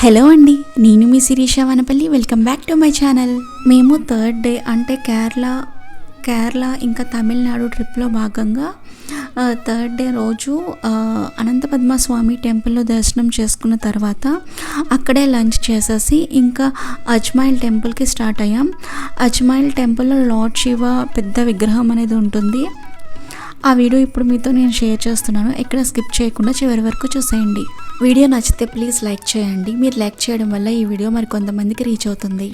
Hello అండి, నేను మీ Sirisha Vanapalli. Welcome back to my channel. మేము థర్డ్ డే అంటే కేరళ ఇంకా తమిళనాడు ట్రిప్లో భాగంగా థర్డ్ డే రోజు అనంత పద్మస్వామి టెంపుల్లో దర్శనం చేసుకున్న తర్వాత అక్కడే లంచ్ చేసేసి ఇంకా అజ్మైల్ టెంపుల్కి స్టార్ట్ అయ్యాం. అజ్మైల్ టెంపుల్లో లార్డ్ శివ పెద్ద విగ్రహం అనేది ఉంటుంది. ఆ వీడియో ఇప్పుడు మీతో నేను షేర్ చేస్తున్నాను. ఎక్కడ స్కిప్ చేయకుండా చివరి వరకు చూసేయండి. వీడియో నచ్చితే ప్లీజ్ లైక్ చేయండి. మీరు లైక్ చేయడం వల్ల ఈ వీడియో మరి కొంతమందికి రీచ్ అవుతుంది.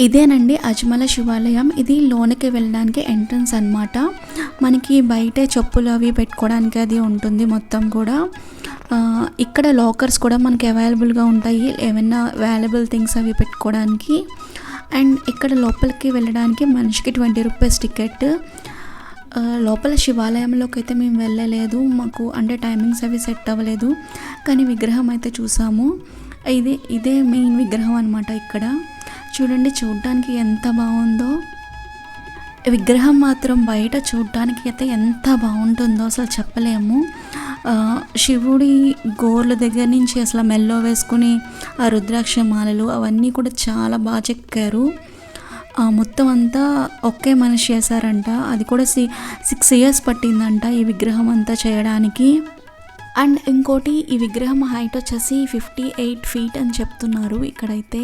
ఇదేనండి అజ్మల శివాలయం. ఇది లోనికి వెళ్ళడానికి ఎంట్రన్స్ అన్నమాట. మనకి బయటే చెప్పులు అవి పెట్టుకోవడానికి అది ఉంటుంది మొత్తం కూడా. ఇక్కడ లాకర్స్ కూడా మనకి అవైలబుల్గా ఉంటాయి, ఏమైనా వాల్యుబుల్ థింగ్స్ అవి పెట్టుకోవడానికి. అండ్ ఇక్కడ లోపలికి వెళ్ళడానికి మనిషికి 20 రూపీస్ టికెట్. లోపల శివాలయంలోకి అయితే మేము వెళ్ళలేదు, మాకు అంటే టైమింగ్స్ అవి సెట్ అవ్వలేదు. కానీ విగ్రహం అయితే చూసాము. ఇదే మెయిన్ విగ్రహం అనమాట. ఇక్కడ చూడండి, చూడడానికి ఎంత బాగుందో. విగ్రహం మాత్రం బయట చూడడానికి అయితే ఎంత బాగుంటుందో అసలు చెప్పలేము. శివుడి గోర్ల దగ్గర నుంచి అసలు మెల్లో వేసుకుని ఆ రుద్రాక్ష మాలలు అవన్నీ కూడా చాలా బాగా చెక్కారు. మొత్తం అంతా ఒకే మనిషి చేశారంట. అది కూడా 6 years పట్టిందంట ఈ విగ్రహం అంతా చేయడానికి. అండ్ ఇంకోటి, ఈ విగ్రహం హైట్ వచ్చేసి 58 feet అని చెప్తున్నారు ఇక్కడైతే.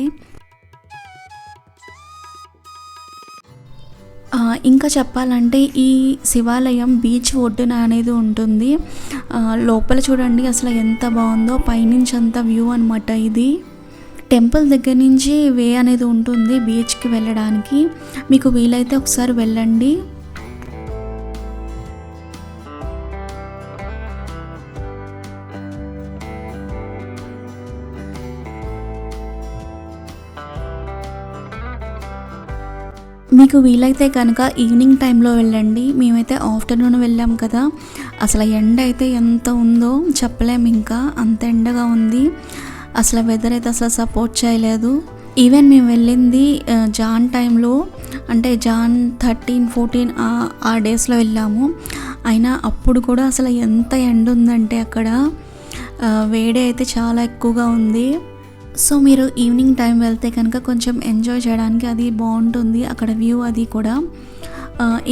ఇంకా చెప్పాలంటే ఈ శివాలయం బీచ్ ఒడ్డున అనేది ఉంటుంది. లోపల చూడండి అసలు ఎంత బాగుందో, పైనుంచి అంత వ్యూ అనమాట. ఇది టెంపుల్ దగ్గర నుంచి వే అనేది ఉంటుంది బీచ్కి వెళ్ళడానికి. మీకు వీలైతే ఒకసారి వెళ్ళండి. మీకు వీలైతే కనుక ఈవినింగ్ టైంలో వెళ్ళండి. మేమైతే ఆఫ్టర్నూన్ వెళ్ళాం కదా, అసలు ఎండ అయితే ఎంత ఉందో చెప్పలేము. ఇంకా అంత ఎండగా ఉంది. అసలు వెదర్ అయితే అసలు సపోర్ట్ చేయలేదు. ఈవెన్ మేము వెళ్ళింది జాన్ టైంలో, అంటే జాన్ 13, 14 ఆ డేస్లో వెళ్ళాము. అయినా అప్పుడు కూడా అసలు ఎంత ఎండ ఉందంటే అక్కడ వేడి అయితే చాలా ఎక్కువగా ఉంది. సో మీరు ఈవినింగ్ టైం వెళ్తే కనుక కొంచెం ఎంజాయ్ చేయడానికి అది బాగుంటుంది, అక్కడ వ్యూ అది కూడా.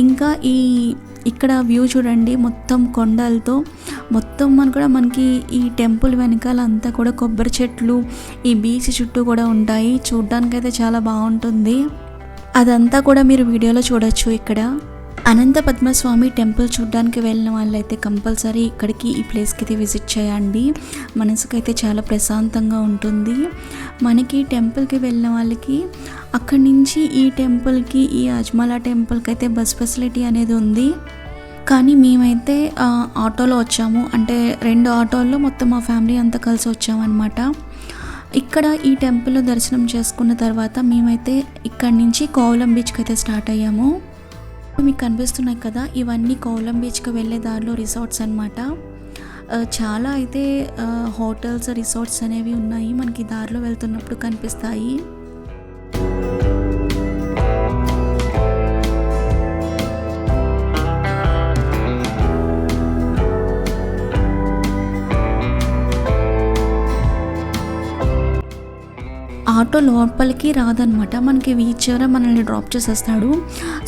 ఇంకా ఇక్కడ వ్యూ చూడండి, మొత్తం కొండలతో మొత్తం మనకి ఈ టెంపుల్ వెనకాల అంతా కూడా కొబ్బరి చెట్లు, ఈ బీచ్ చుట్టూ కూడా ఉంటాయి. చూడ్డానికైతే చాలా బాగుంటుంది. అదంతా కూడా మీరు వీడియోలో చూడొచ్చు. ఇక్కడ అనంత పద్మస్వామి టెంపుల్ చూడడానికి వెళ్ళిన వాళ్ళైతే కంపల్సరీ ఇక్కడికి ఈ ప్లేస్కి అయితే విజిట్ చేయండి. మనసుకైతే చాలా ప్రశాంతంగా ఉంటుంది. మనకి టెంపుల్కి వెళ్ళిన వాళ్ళకి అక్కడి నుంచి ఈ టెంపుల్కి, ఈ అజ్మల టెంపుల్కి అయితే బస్ ఫెసిలిటీ అనేది ఉంది. కానీ మేమైతే ఆటోలో వచ్చాము, అంటే 2 ఆటోల్లో మొత్తం మా ఫ్యామిలీ అంతా కలిసి వచ్చామన్నమాట. ఇక్కడ ఈ టెంపుల్లో దర్శనం చేసుకున్న తర్వాత మేమైతే ఇక్కడి నుంచి కోవలం బీచ్కి అయితే స్టార్ట్ అయ్యాము. మీకు కనిపిస్తున్నాయి కదా, ఇవన్నీ కోవలం బీచ్కి వెళ్ళే దారిలో రిసార్ట్స్ అన్నమాట. చాలా అయితే హోటల్స్, రిసార్ట్స్ అనేవి ఉన్నాయి, మనకి దారిలో వెళ్తున్నప్పుడు కనిపిస్తాయి. ఆటో లోపలికి రాదనమాట, మనకి బీచ్ చివర మనల్ని డ్రాప్ చేసేస్తాడు.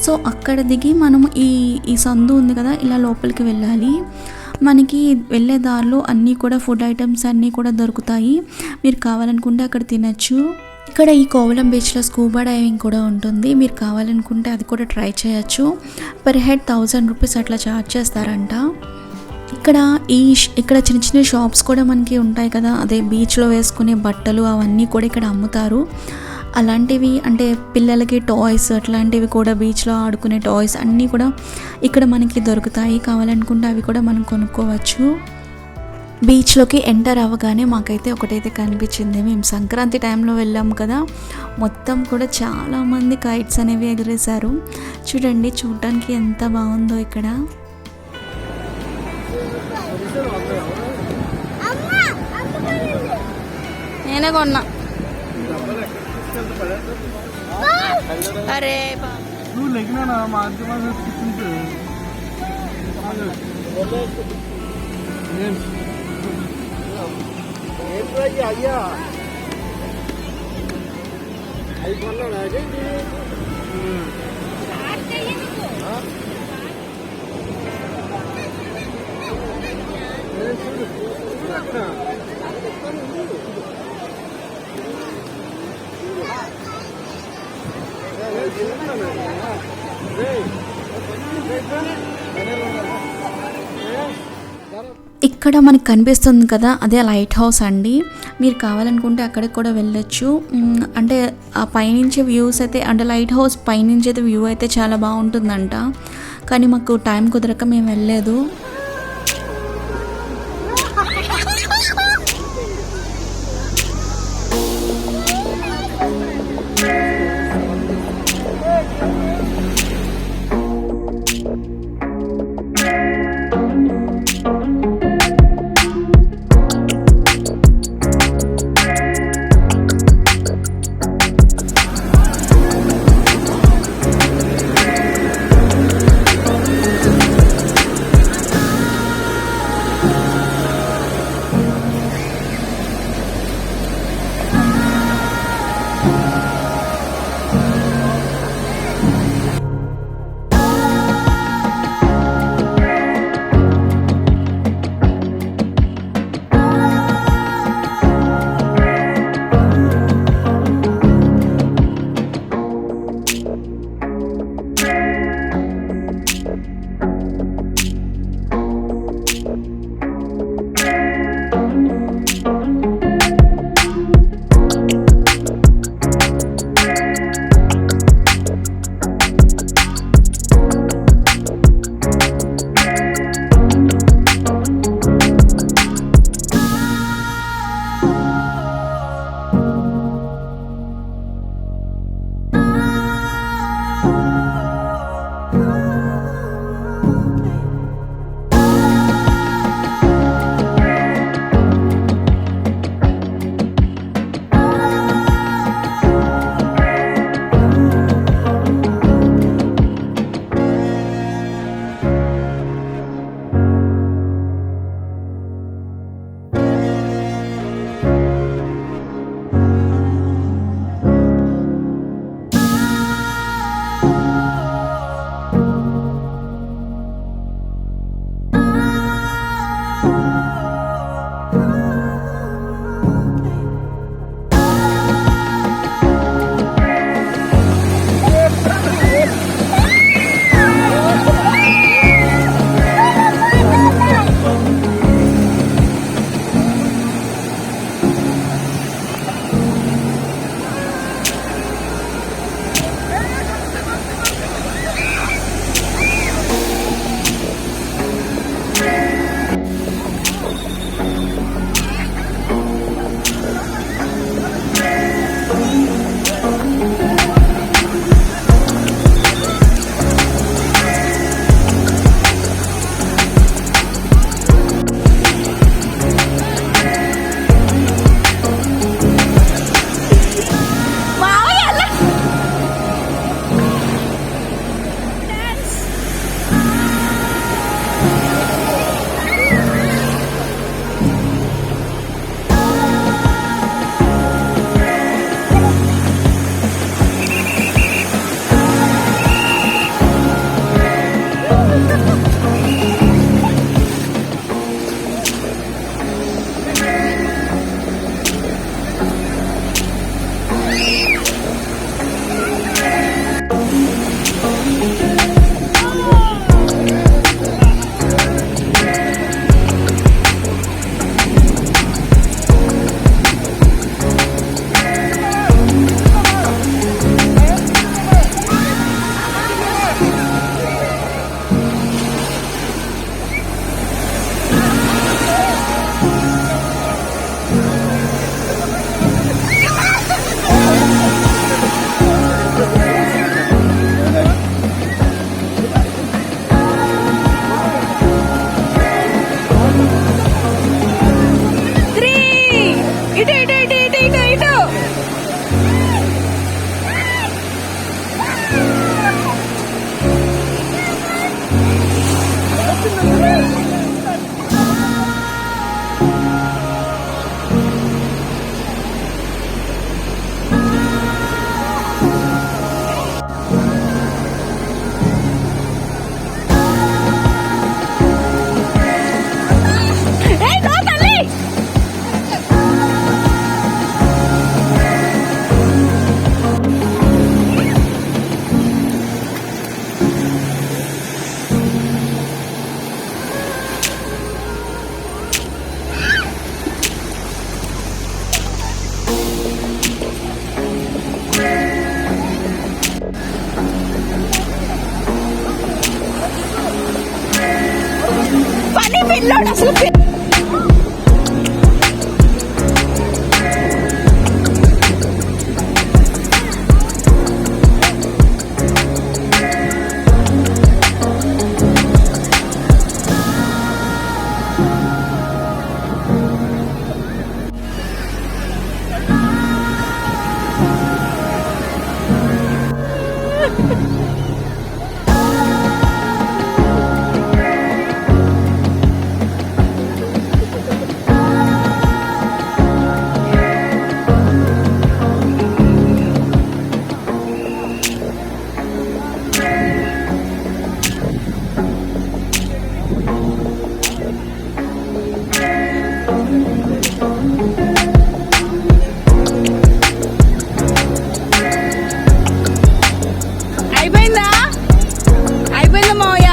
సో అక్కడ దిగి మనం ఈ సందు ఉంది కదా, ఇలా లోపలికి వెళ్ళాలి. మనకి వెళ్ళే దారిలో అన్నీ కూడా ఫుడ్ ఐటమ్స్ అన్నీ కూడా దొరుకుతాయి. మీరు కావాలనుకుంటే అక్కడ తినచ్చు. ఇక్కడ ఈ కోవలం బీచ్లో స్కూబా డైవింగ్ కూడా ఉంటుంది. మీరు కావాలనుకుంటే అది కూడా ట్రై చేయొచ్చు. పర్ హెడ్ 1000 రూపీస్ అట్లా ఛార్జ్ చేస్తారంట. ఇక్కడ చిన్న చిన్న షాప్స్ కూడా మనకి ఉంటాయి కదా, అదే బీచ్లో వేసుకునే బట్టలు అవన్నీ కూడా ఇక్కడ అమ్ముతారు. అలాంటివి అంటే పిల్లలకి టాయ్స్ అట్లాంటివి కూడా, బీచ్లో ఆడుకునే టాయ్స్ అన్నీ కూడా ఇక్కడ మనకి దొరుకుతాయి. కావాలనుకుంటే అవి కూడా మనం కొనుక్కోవచ్చు. బీచ్లోకి ఎంటర్ అవ్వగానే మాకైతే ఒకటైతే కనిపించింది. మేము సంక్రాంతి టైంలో వెళ్ళాము కదా, మొత్తం కూడా చాలామంది కైట్స్ అనేవి ఎగరేశారు. చూడండి, చూడటానికి ఎంత బాగుందో ఇక్కడ. నేనే కొన్నా. అరే అయ్యా అవి కొన్నాడు అది ఇక్కడ మనకు కనిపిస్తుంది కదా, అదే లైట్ హౌస్ అండి. మీరు కావాలనుకుంటే అక్కడికి కూడా వెళ్ళొచ్చు. అంటే ఆ పైనుంచి వ్యూస్ అయితే, అంటే లైట్ హౌస్ పైనుంచి అయితే వ్యూ అయితే చాలా బాగుంటుందంట. కానీ మాకు టైం కుదరక మేము వెళ్ళలేదు. పిల్లోడు అసలు అయిపోయిందా మావయ్య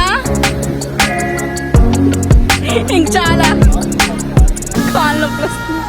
ఇంక చాలా కాళ్ళు నొప్పి వస్తుంది.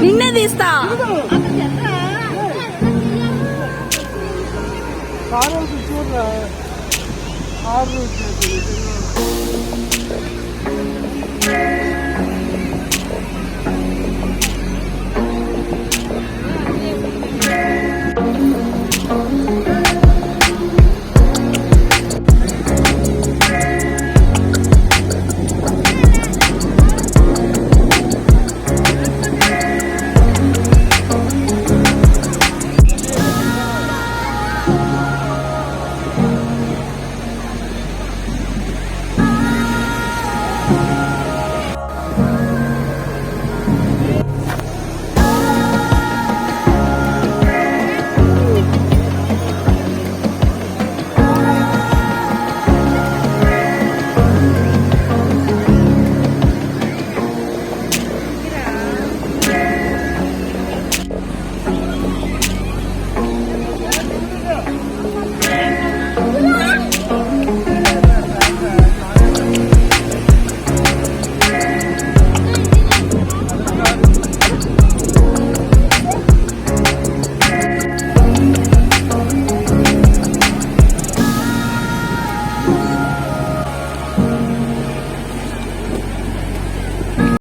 నిన్నే తీస్తా. కారు చూడరా, కారు